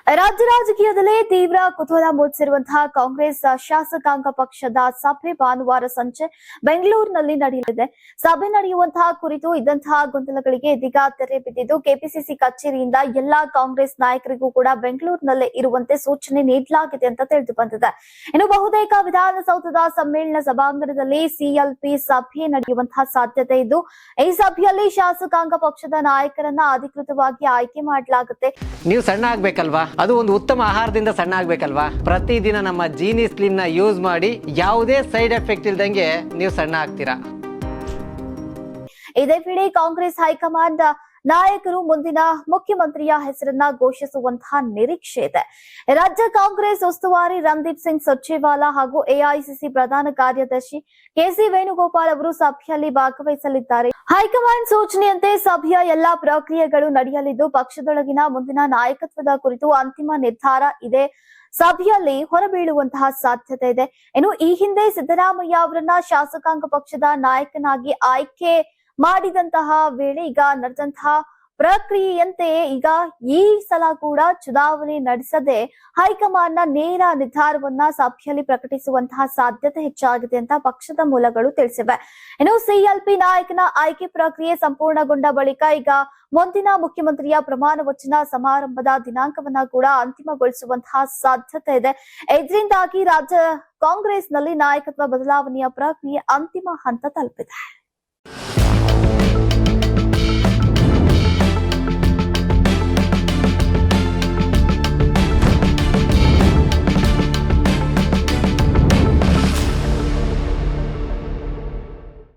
ರಾಜ್ಯ ರಾಜಕೀಯದಲ್ಲೇ ತೀವ್ರ ಕುತೂಹಲ ಮೂಡಿಸಿರುವಂತಹ ಕಾಂಗ್ರೆಸ್ ಶಾಸಕಾಂಗ ಪಕ್ಷದ ಸಭೆ ಭಾನುವಾರ ಸಂಜೆ ಬೆಂಗಳೂರಿನಲ್ಲಿ ನಡೆಯಲಿದೆ. ಸಭೆ ನಡೆಯುವಂತಹ ಕುರಿತು ಇದ್ದಂತಹ ಗೊಂದಲಗಳಿಗೆ ಇದೀಗ ತೆರೆ ಬಿದ್ದಿದ್ದು, ಕೆಪಿಸಿಸಿ ಕಚೇರಿಯಿಂದ ಎಲ್ಲಾ ಕಾಂಗ್ರೆಸ್ ನಾಯಕರಿಗೂ ಕೂಡ ಬೆಂಗಳೂರಿನಲ್ಲೇ ಇರುವಂತೆ ಸೂಚನೆ ನೀಡಲಾಗಿದೆ ಅಂತ ತಿಳಿದು ಬಂದಿದೆ. ಇನ್ನು ಬಹುತೇಕ ವಿಧಾನಸೌಧದ ಸಮ್ಮೇಳನ ಸಭಾಂಗಣದಲ್ಲಿ ಸಿಎಲ್ಪಿ ಸಭೆ ನಡೆಯುವಂತಹ ಸಾಧ್ಯತೆ ಇದ್ದು, ಈ ಸಭೆಯಲ್ಲಿ ಶಾಸಕಾಂಗ ಪಕ್ಷದ ನಾಯಕರನ್ನ ಅಧಿಕೃತವಾಗಿ ಆಯ್ಕೆ ಮಾಡಲಾಗುತ್ತೆ. ನೀವು ಸಣ್ಣ ಆಗ್ಬೇಕಲ್ವಾ, ಅದು ಒಂದು ಉತ್ತಮ ಆಹಾರದಿಂದ ಸಣ್ಣ ಆಗ್ಬೇಕಲ್ವಾ. ಪ್ರತಿದಿನ ನಮ್ಮ ಜೀನಿ ಸ್ಲಿಮ್ ನ ಯೂಸ್ ಮಾಡಿ ಯಾವುದೇ ಸೈಡ್ ಎಫೆಕ್ಟ್ ಇಲ್ದಂಗೆ ನೀವು ಸಣ್ಣ ಆಗ್ತೀರಾ. ಇದೇ ವೇಳೆ ಕಾಂಗ್ರೆಸ್ ಹೈಕಮಾಂಡ್ ನಾಯಕರು ಮುಂದಿನ ಮುಖ್ಯಮಂತ್ರಿಯ ಹೆಸರನ್ನ ಘೋಷಿಸುವಂತಹ ನಿರೀಕ್ಷೆ ಇದೆ. ರಾಜ್ಯ ಕಾಂಗ್ರೆಸ್ ಉಸ್ತುವಾರಿ ರಣದೀಪ್ ಸಿಂಗ್ ಸುರ್ಜೇವಾಲಾ ಹಾಗೂ ಎಐಸಿಸಿ ಪ್ರಧಾನ ಕಾರ್ಯದರ್ಶಿ ಕೆಸಿ ವೇಣುಗೋಪಾಲ್ ಅವರು ಸಭೆಯಲ್ಲಿ ಭಾಗವಹಿಸಲಿದ್ದಾರೆ. ಹೈಕಮಾಂಡ್ ಸೂಚನೆಯಂತೆ ಸಭೆಯ ಎಲ್ಲಾ ಪ್ರಕ್ರಿಯೆಗಳು ನಡೆಯಲಿದ್ದು, ಪಕ್ಷದೊಳಗಿನ ಮುಂದಿನ ನಾಯಕತ್ವದ ಕುರಿತು ಅಂತಿಮ ನಿರ್ಧಾರ ಇದೆ ಸಭೆಯಲ್ಲಿ ಹೊರಬೀಳುವಂತಹ ಸಾಧ್ಯತೆ ಇದೆ. ಇನ್ನು ಈ ಹಿಂದೆ ಸಿದ್ದರಾಮಯ್ಯ ಅವರನ್ನ ಶಾಸಕಾಂಗ ಪಕ್ಷದ ನಾಯಕನಾಗಿ ಆಯ್ಕೆ ಮಾಡಿದಂತಹ ವೇಳೆ ಈಗ ನಡೆದಂತಹ ಪ್ರಕ್ರಿಯೆಯಂತೆ ಈಗ ಈ ಸಲ ಕೂಡ ಚುನಾವಣೆ ನಡೆಸದೆ ಹೈಕಮಾಂಡ್ ನ ನೇರ ನಿರ್ಧಾರವನ್ನ ಸಭೆಯಲ್ಲಿ ಪ್ರಕಟಿಸುವಂತಹ ಸಾಧ್ಯತೆ ಹೆಚ್ಚಾಗಿದೆ ಅಂತ ಪಕ್ಷದ ಮೂಲಗಳು ತಿಳಿಸಿವೆ. ಇನ್ನು ಸಿಎಲ್ಪಿ ನಾಯಕನ ಆಯ್ಕೆ ಪ್ರಕ್ರಿಯೆ ಸಂಪೂರ್ಣಗೊಂಡ ಬಳಿಕ ಈಗ ಮುಂದಿನ ಮುಖ್ಯಮಂತ್ರಿಯ ಪ್ರಮಾಣ ವಚನ ಸಮಾರಂಭದ ದಿನಾಂಕವನ್ನ ಕೂಡ ಅಂತಿಮಗೊಳಿಸುವಂತಹ ಸಾಧ್ಯತೆ ಇದೆ. ಇದರಿಂದಾಗಿ ರಾಜ್ಯ ಕಾಂಗ್ರೆಸ್ನಲ್ಲಿ ನಾಯಕತ್ವ ಬದಲಾವಣೆಯ ಪ್ರಕ್ರಿಯೆ ಅಂತಿಮ ಹಂತ ತಲುಪಿದೆ.